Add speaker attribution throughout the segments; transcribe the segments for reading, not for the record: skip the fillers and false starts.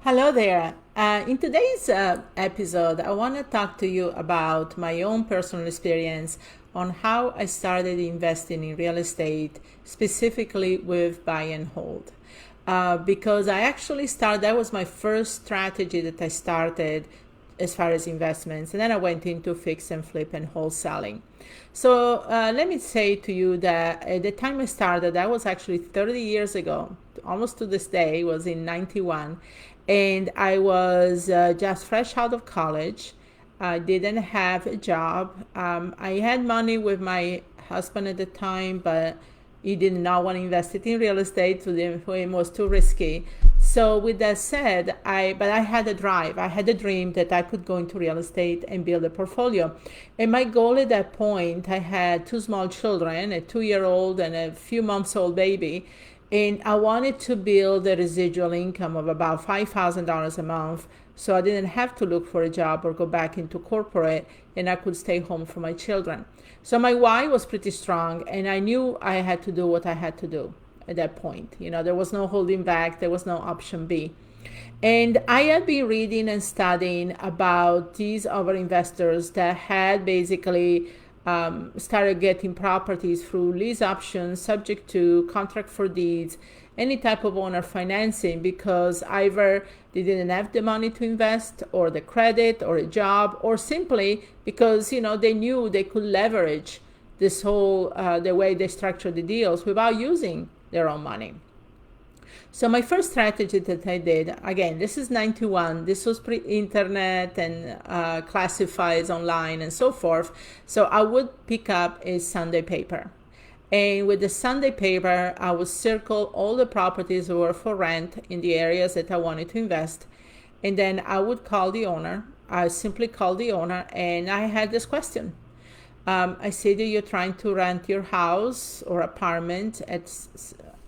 Speaker 1: Hello there. In today's episode, I want to talk to you about my own personal experience on how I started investing in real estate, specifically with buy and hold. Because I actually started, that was my first strategy that I started as far as investments. And then I went into fix and flip and wholesaling. So let me say to you that at the time I started, that was actually 30 years ago, almost to this day, was in 91. And I was just fresh out of college. I didn't have a job. I had money with my husband at the time, but he did not want to invest it in real estate, so for him was too risky. So with that said, I had a drive. I had a dream that I could go into real estate and build a portfolio. And my goal at that point, I had two small children, a 2-year-old and a few months old baby. And I wanted to build a residual income of about $5,000 a month, so I didn't have to look for a job or go back into corporate, and I could stay home for my children. So my why was pretty strong, and I knew I had to do what I had to do at that point. There was no holding back. There was no option B. And I had been reading and studying about these other investors that had basically started getting properties through lease options, subject to contract for deeds, any type of owner financing, because either they didn't have the money to invest or the credit or a job, or simply because they knew they could leverage this whole the way they structure the deals without using their own money. So my first strategy that I did, again, this is 91, this was pre-internet and classifieds online and so forth. So I would pick up a Sunday paper. And with the Sunday paper, I would circle all the properties that were for rent in the areas that I wanted to invest. And then I would call the owner. I simply called the owner and I had this question. I said, you're trying to rent your house or apartment at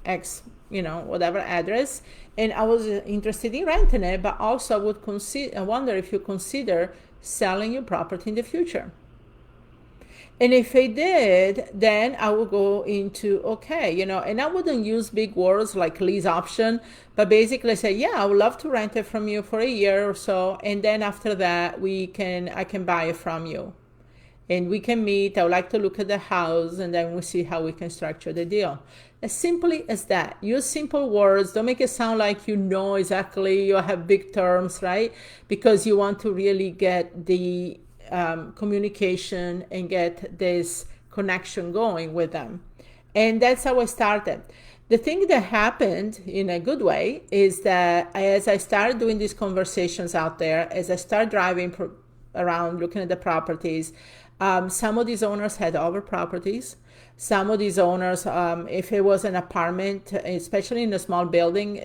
Speaker 1: X, whatever address, and I was interested in renting it, but also I wonder if you consider selling your property in the future. And if I did, then I would go into, okay, and I wouldn't use big words like lease option, but basically say, yeah, I would love to rent it from you for a year or so, and then after that I can buy it from you. And we can meet. I would like to look at the house, and then we see how we can structure the deal. As simply as that. Use simple words. Don't make it sound like exactly, you have big terms, right? Because you want to really get the communication and get this connection going with them. And that's how I started. The thing that happened in a good way is that as I started doing these conversations out there, as I started driving around looking at the properties, some of these owners had other properties. Some of these owners, if it was an apartment, especially in a small building,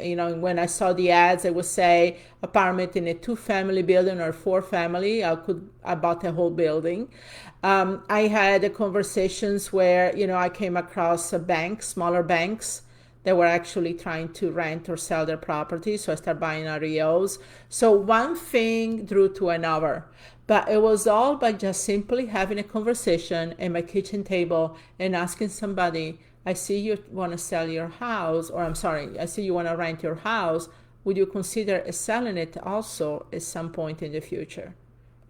Speaker 1: when I saw the ads, it would say apartment in a 2-family building or 4-family. I bought a whole building. I had conversations where, I came across smaller banks that were actually trying to rent or sell their property. So I started buying REOs. So one thing drew to another. But it was all by just simply having a conversation at my kitchen table and asking somebody, I see you want to sell your house, or I see you want to rent your house. Would you consider selling it also at some point in the future?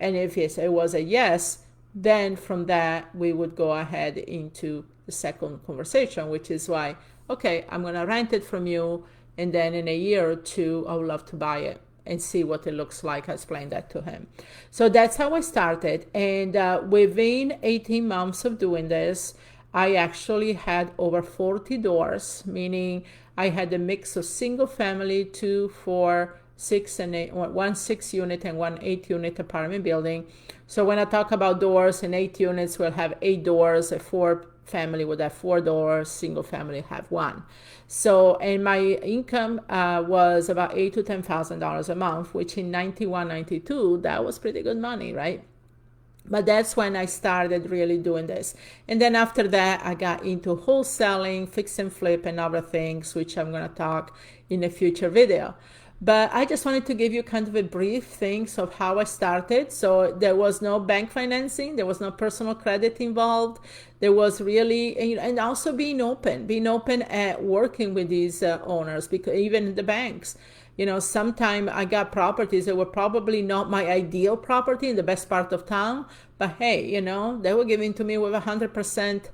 Speaker 1: And if it was a yes, then from that, we would go ahead into the second conversation, which is why, okay, I'm going to rent it from you, and then in a year or two, I would love to buy it and see what it looks like. I explained that to him. So that's how I started. And within 18 months of doing this, I actually had over 40 doors, meaning I had a mix of single family, 2, 4, 6, and 8, 1 6-unit and 1 8-unit apartment building. So when I talk about doors, in 8 units, we'll have 8 doors, a 4-family would have 4 doors, single family have 1. So, and my income was about $8,000 to $10,000 a month, which in 91, 92, that was pretty good money, right? But that's when I started really doing this. And then after that, I got into wholesaling, fix and flip, and other things, which I'm going to talk in a future video. But I just wanted to give you kind of a brief things of how I started. So there was no bank financing. There was no personal credit involved. There was really, and also being open at working with these owners, because even the banks, You know, sometime I got properties that were probably not my ideal property in the best part of town, but hey, you know, they were giving to me with 100%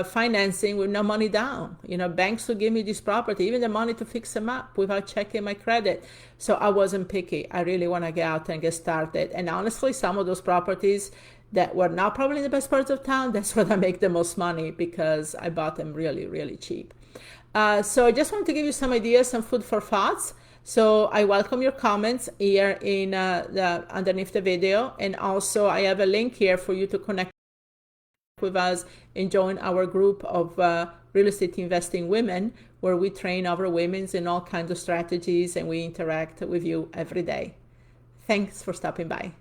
Speaker 1: financing with no money down. You know, banks would give me this property, even the money to fix them up without checking my credit. So I wasn't picky. I really want to get out and get started. And honestly, some of those properties that were not probably in the best parts of town, that's where I make the most money because I bought them really, really cheap. So I just wanted to give you some ideas, some food for thoughts. So I welcome your comments here in underneath the video. And also I have a link here for you to connect with us and join our group of real estate investing women, where we train other women in all kinds of strategies and we interact with you every day. Thanks for stopping by.